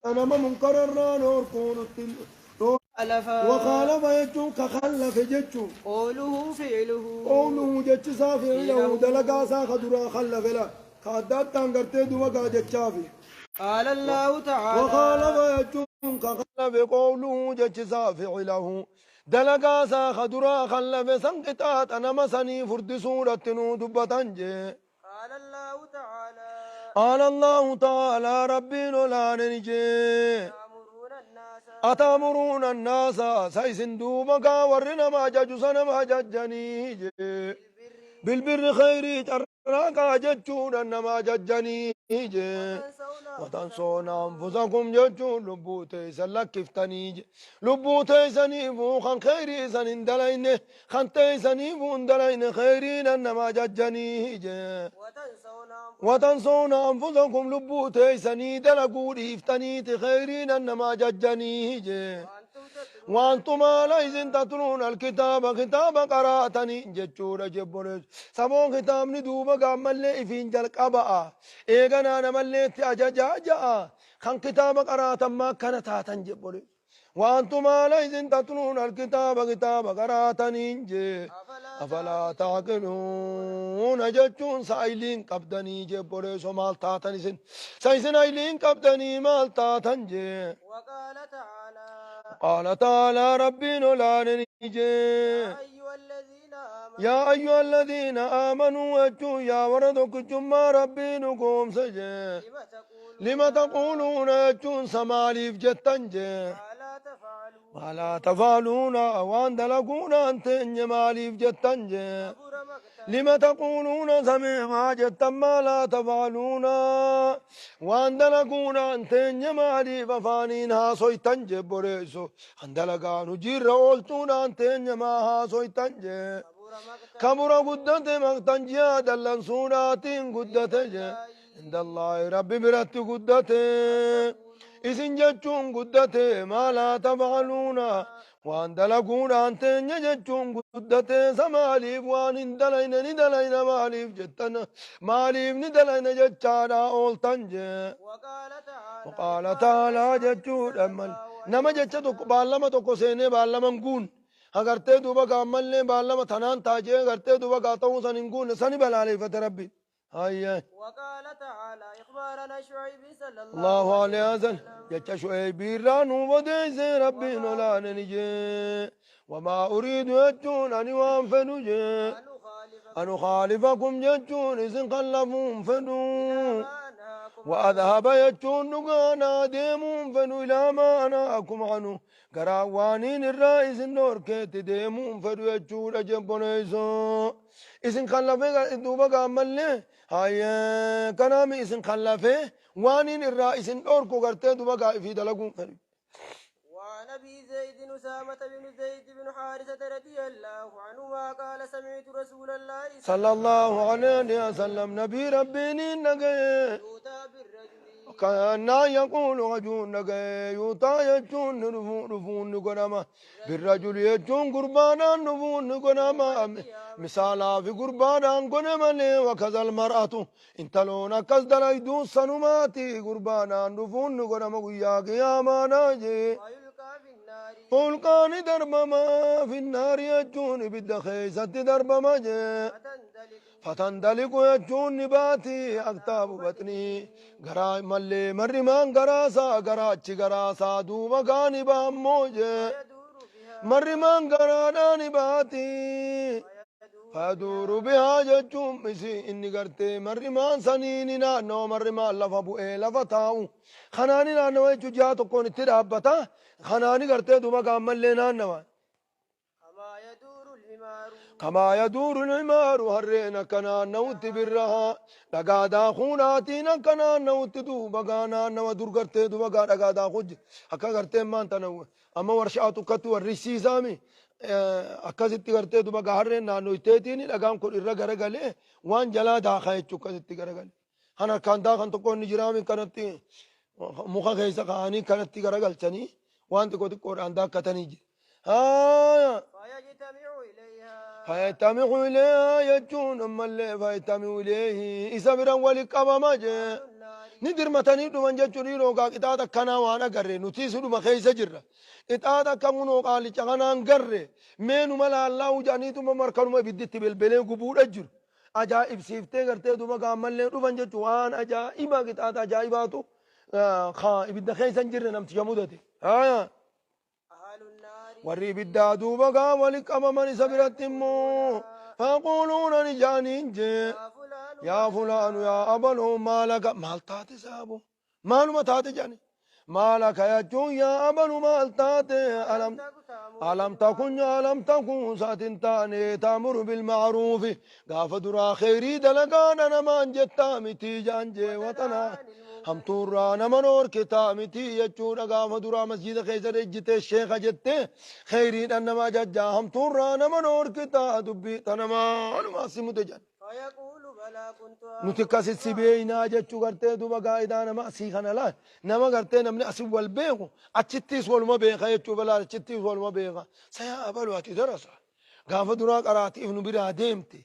أنا ما منكرر نور كون وخالف يجون كخلف يجون قوله فعله قوله جتش سافي له دلقا ساخ درا خلف لا كادات تنقرتي دوما قاجت شافي قال الله تعالى وخالف يجون كخلف قوله جتش سافي له دلقا ساخ درا خلف سنقطات أنا مسني فرد سورة دبتنجي قال الله تعالى ربي لا ننجي أتأمرون الناس سيسن دوبكا ورنا ما ججسنا ما ججني بالبر خيري تراكا ججون أنما ججني وتنسون أنفسكم ججون لبوتي سلكفتني لبوتي سنيفو خان خيري سنين دلين خان تي سنيفو دلين خيرين أنما ججني وتنسون أنفسكم لبوتي سني دلقوا ليفتني خيرين أنما ججني وانتم ليس تتلون الكتاب كتاب قراتني جتشورا جبورس سبون كتاب ندوبا قامل فين جلق أبا إيغانا نمليت أجاجا خان كتاب قراتا ما كانت هاتن جبورس وانتم ليس تتلون الكتاب كتاب قراتني أفلا تعقلون جتشون سايلين قبدني جبورس ومال تاتني سن سايسن ايلين قبدني مال تاتن قال تعالى ربي لا ننجي يا أيها الذين آمنوا أجوا يا وردك جمع ربي نقوم سجي لما تقولون أجون سماليف جتنجي ولا تفعلون وان دلقون أنت ماليف جتنجي لما تقولون سمع ما جتا ما لا تفعلون وان دلقون أنت ماليف فانين هاسوي تنجي بريسو ان دلقانو جير أولتون أنت ما هاسوي تنجي كبر قدت مقتنجي دلن سوناتين قدت عند الله ربي برت قدت إسن جتشون قدت ما لا تفعلون وان دلقون أنت جتشون قدت سماليف وان ندلين ندلين ماليف جتنا ماليف ندلين جتشانا أول تنجي وقال تعالى جتشون أمال نما جتشتك بالما تكو سيني بالما نقول اگرتے دوبا کامل نے بالما تھنان تاجے اگرتے دوبا کاتوں سننگون سنی بلالي فتربي هاي وقال تعالى إخبارنا شعيب صلى الله عليه وسلم يا شعيب رانو وديس ربي نولا نجي وما أريد يجون أن يوانفنوا أن خالفكم يجون إذن قلبهم فنوا وأذهب يجون نقانا ديمون فنوا إلى ما أناكم عنه قراوانين الرئيس النور كيت ديمون فنوا يجون أجبونيسو إذن خلفه دوبا قامل لي هاي كنامي إذن خلفه وانين الرئيس النور كو قرتي دوبا قائفي دلقون فنوا وعن ابي زيد اسامه بن زيد بن حارثه رضي الله عنهما قال سمعت رسول الله صلى الله عليه وسلم نبي ربي نجي كان يقول رجل نجي يوتا يجون نفون نقنما بالرجل يجون قربانا نفون نقنما مثالا في قربانا نقنما وكذا المرأة انت لون كذا يدون سنماتي قربانا نفون نقنما ويا قياما ناجي فولقان دربما في النار يجون بالدخيسة دربما فتندلق يجون نباتي أكتاب بطني غرا ملي مرمان غراسا غراچ غراسا دوما غانبا موجه مرمان غرانا نباتي فدور بها جچوم مسي اني غرتي مرمان سنيننا نو مرمان لفبو لفتاو خناني نانو ججا تو كون ترابتا خناني غرتي دوما غامل لنا نوا كما يدور الحمار هرينا كنا نوت برها دغادا خوناتينا كنا نوت دو بغانا نو دور غرتي دو بغا دغادا خوج اكا غرتي مان تنو اما ورشاتو كتو الرسيزامي akkasitti gartee duba gaharreen naannoo itteetiin dhagaan kun irra garagalee waan jalaa daakaa jechuu akkasitti garagale kan harkaan daakan tokko inni jiraami kanatti muka keessa kaa'anii kanatti garagalchanii waan xiqqoo xiqqoodhaan daakkatanii jira فيتمع إليها يجون أما اللي فيتمع إليه إذا برا ولقب ما جاء ندر متني دوان جتوري روكا إتاتا كنا وانا قرر نتيس دوما خيسة جرة إتاتا كمونو قال جانا قرر مينو ملا الله جاني دوما مركنو ما بديت بالبلين قبول أجر أجائب سيفتي قرتي دوما قامل لي دوان جتوان أجائبا إتاتا أجائباتو خا إبدا خيسة جرة نمت جمودتي آية أهل النار warri ibiddaa duuba gaa wali qabaman isa biratti immoo faquuluuna ni jaaniin jee يا فلان yaa fulaanu yaa abaloo maalaka maal taate saabu maaluma taate jani maalaka jechuun yaa abalu maal taate alam takun saatin taane taamuru bilmacruufi gaafa duraa kheyrii dalagaadha namaan jettaa mitii jaan jee waxanaa همتورا نمنور كتامتي يجونا قام درا مسجد خيزر اجت الشيخ جت خيرين انما ججا همتورا نمنور كتا دبي تنما ما سمتجن فيقول بلى كنت نتكاس السبينا جچو کرتے دوبا قائدان ما سیخنا لا نما کرتے نمنے اسب والبيغ اچتيس والما بيغ يچو بلا اچتيس والما بيغ سيا ابلواتي درس قام درا قراتي ابن برا ديمتي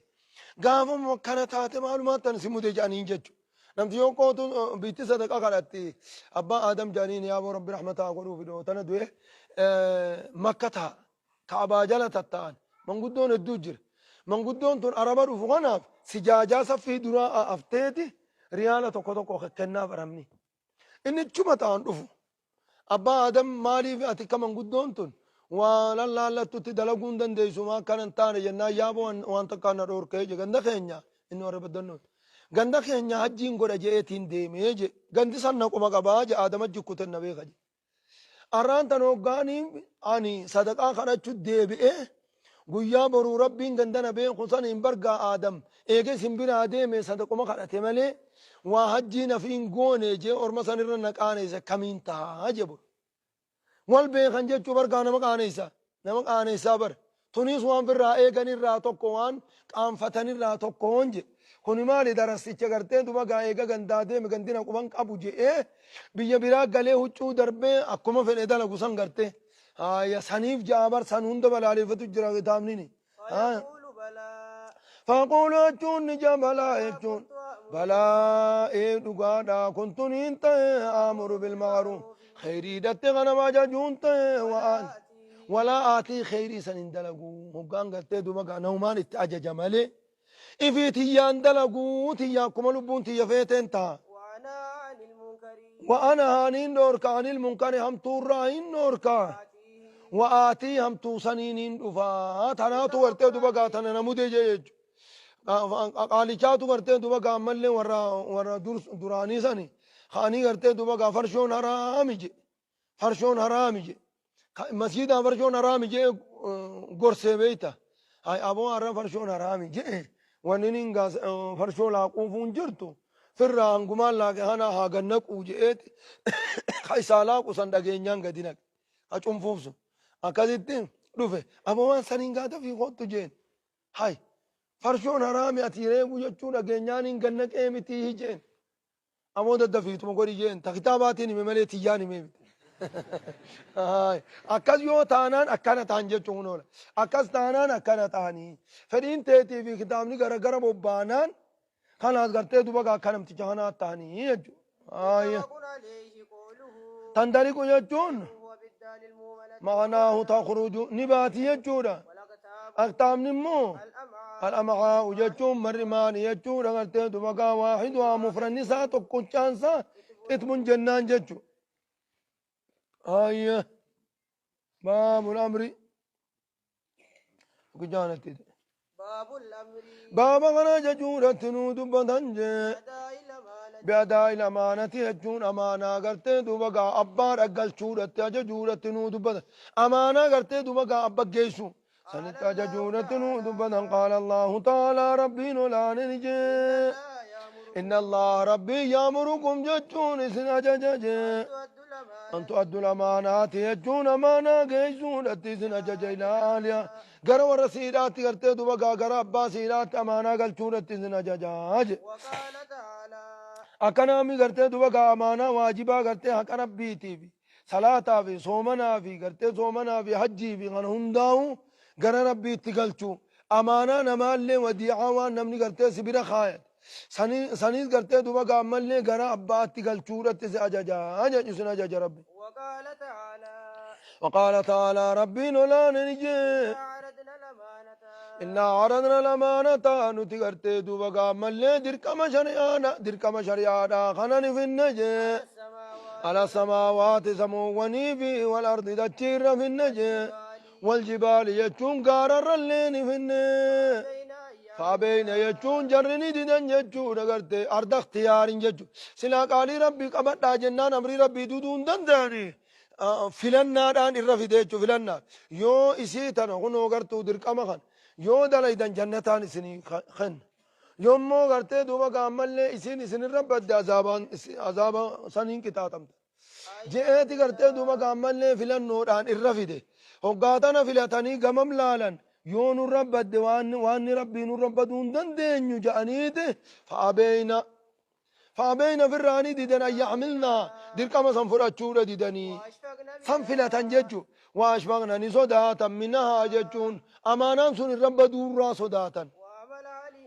قام مكنتات معلومات تنسمتجن جچو نمت يوم كنتو بيتي صدقة قالتي أبا آدم جانين يا أبو ربي رحمته أقولوا في دو تندوه مكة كعبة جلت التان من قدون الدوجر من قدون تون عربا رفقنا سجاجا صفي دراء أفتيتي ريالة تقوتو كنا فرمني إني تشمتان رفو أبا آدم مالي في أتكا من قدون تون ولا لا لا تتدلقون دن ديسو ما كان انتان جنا يابو وانتا كان رور كيجي غندا خينيا إنو عربا دنوت ganda keenya hajjiin godha jeetiin deemee je gandi sanna qoma qabaa je aadama jukkutan na beeka je arraan tan hoggaanii ani sadaqaa kadhachu deebi'ee guyyaa boruu rabbiin ganda na beeku san hin bargaa aadam eege simbiraa deeme sadaquma kadhate malee waa hajjii nafiin goone je orma sanirra na qaaneysa kamiin tahaa je bor wal beekan jechuu bargaa nama qaaneysaa bar tunis waan birraa eeganirraa tokko waan qaanfatanirraa tokkoon je kuni maali darasicha gartee duba gaa eega gandaa deeme gandina quban qabu je'ee biyya biraa galee huccuu darbee akkuma fedhe dalagu san gartee haya saniif jaabar san hunda balaaleffatu jira kitaabnini فيقول بلى فقولوا أجون نجا بلا أجون بلا إيه دقادا كنتن انت آمر بالمعروف خيري دت غنما جون وآن ولا آتي خيري سن دلقو مقان قلت دوما نومان اتعجى جمالي إفي تيان دلقو تياكم لبون تيا فيتين تا وأنا هانين نوركا عن المنكر هم توراين نوركا وآتي هم توسنين دفا تناتو ورتي دبا تنا نمودي جيج قاليچاتو ورتي دبا ملي ورا دراني سني خاني ورتي دبا فرشون حرامي جي فرشون حرامي جي مسجد فرشون حرامي جي غورسي بيتا هاي ابو ار فرشون حرامي جي ونين غاز فرشو لا قوفون جرتو فران غمان لا هنا ها غنقو جيت خيسالا قسن دغينيان غدينك اچومفوفسو اكاديتين دوفه ابو وان سنين غاتا في خوتو جين هاي فرشون حرامي اتيري بوجو دغينيان غنق ايمتي جين ابو ددفيت مغوري جين تكتاباتين مملي تياني ميمت هاي أكاز يو تانان أكانا تانجة چونولا أكاز تانان أكانا تاني فرين تيتي في كتابني غرا غرا بوبانان خلاص غرتي دوبا أكانم تجانا تاني يجو هاي تندري كو يجون معناه تخرج نباتي يجودا أكتام نمو الأمعاء يجون مرمان يجون غرتي دوبا واحد ومفرنسا تكون شانسا اتمن جنان ججو آية باب الأمر كجانت باب الأمر باب غنا ججورة تنود بدنج بأداء الأمانة يجون أمانة قرتي دوبا أبار أقل شورة ججورة تنود بدن أمانة قرتي دوبا أبا جيسو سنت ججورة تنود بدن قال الله تعالى ربي نولان نجي إن الله ربي يأمركم ججون سنا ججج أن تؤدوا الأمانات يجون أمانة جيسون أتيسن أججينا آليا غرو الرسيلات قرتي دوبا غرا أباسيلات أمانة قلتون أتيسن أججاج وقال تعالى أكنامي قرتي دوبا أمانة واجبا قرتي حق ربي تيبي صلاة في صومنا في قرتي صومنا في حجي في غن هنداو غرا ربي تقلتو أمانة نمال وديعا وان نمني قرتي سبيرا خايت سنيس قرتي دوبا قامل لي قرا أباتي قال شورة أجاجا أجاج سنا أجاج ربي. وقال تعالى ربي لا ننجي إنا عرضنا الأمانة نتقرتي دوبا قامل لي دركما شريانا خناني في النجي على السماوات سمووني في والأرض دتشير في النجي والجبال يجون قارر اللين في النجي فابين يجون جرني ديدن يجون أغرتي أرض اختيار يجون سلا قالي ربي قبضا جنان أمري ربي دودون دنداني فلنا دان الرفيديجو فلنا يو إسيتنا هنو غرتو دركما خان يو دلائدن جنتان سني خن يومو غرتي دوبا قامل لي إسين الرب بدي عذابا سنين كتاتم جئتي غرتي دوبا قامل لي فلن نوران الرفيدي وقاتنا فلتاني قمم لالن يون الرب بدي وان ربي نور رب دون دندين جانيته فابينا في الراني ديدن أن يعملنا دركما سنفر أتشورة ديدني سنفلتان ججو واشفقنا نصداتا منها ججون أمانا سن الرب دور صداتا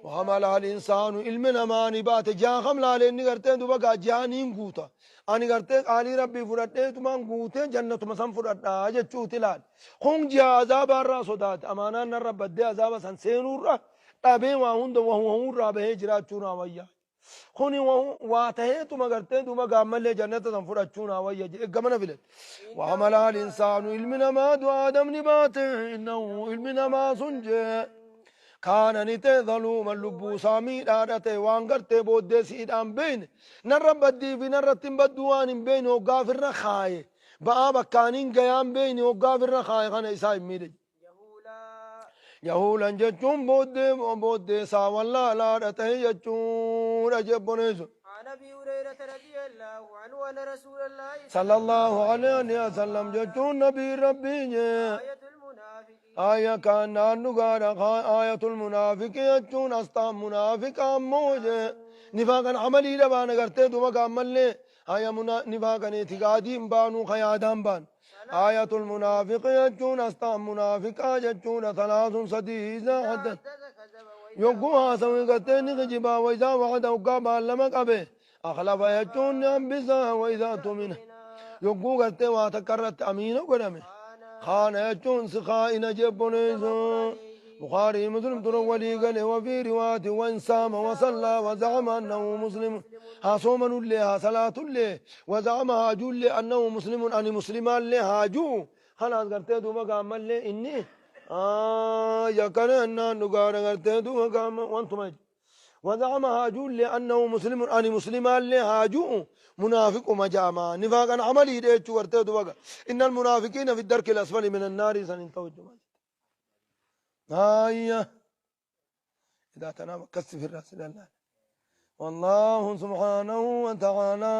وحمل الإنسان علمنا ما نبات جاخم لالين نغرتين دوبا جانين قوتا أني غرتين آلي ربي فرطين تمان قوتين جنة مسان فرطنا جچو تلال خون جا عذاب الرا صدات أمانا نرب بدي عذاب سنسين الرا تابين وهند وهو رابه جراتشونا ويا خوني واته تما غرتين دوبا قامل جنة سن فرطشونا ويا قمنا فيلت وحمل الإنسان علمنا ما دو آدم نبات إنه علمنا ما سنجي كان نتي ظلوما لبو سامي دادته وانغرتي بودي سيدان بين نرب بدي في نرتين بدوان بين وقافر رخاي بابا كانين قيام بين وقافر رخاي خانا إساي ميدج يهولا جتون بودي سا والله لا دته جتون أجبونيسو عن ابي هريره رضي الله عنه ان رسول الله صلى الله عليه وسلم جتون نبي ربي آية كان نغارا آية المنافق يجون أستام منافق موجة نفاقا عملي لبان کرتے دوما کامل لے آية نفاقا اعتقادي بانو خيادان بان آية المنافق يجون أستام منافق يجون ثلاث سديزا حدث يقوها سوي کرتے نغجبا وإذا وعد وقابا لمك أبه أخلف يجون نبسا وإذا تمنه يقو کرتے واتكرت أمينه قدمه خان يجون سخائن جبنيزو بخاري مسلم ترولي قال وفي رواية وإن سام وصلى وزعم أنه مسلم صوم له صلاة له وزعم هاجو له أنه مسلم أني مسلمان له هاجو خلاص قرتي دوما قام له إني يكن أن نقار قرتي دوما قام وانتم وزعم هاجو له أنه مسلم أني مسلمان له هاجو منافق مجاما نفاقا عملي ديتشو ورتي دوما إن المنافقين في الدرك الأسفل من النار سننتوجه هايا إذا تنام كسف الرأس لله والله سبحانه وتعالى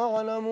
أعلم.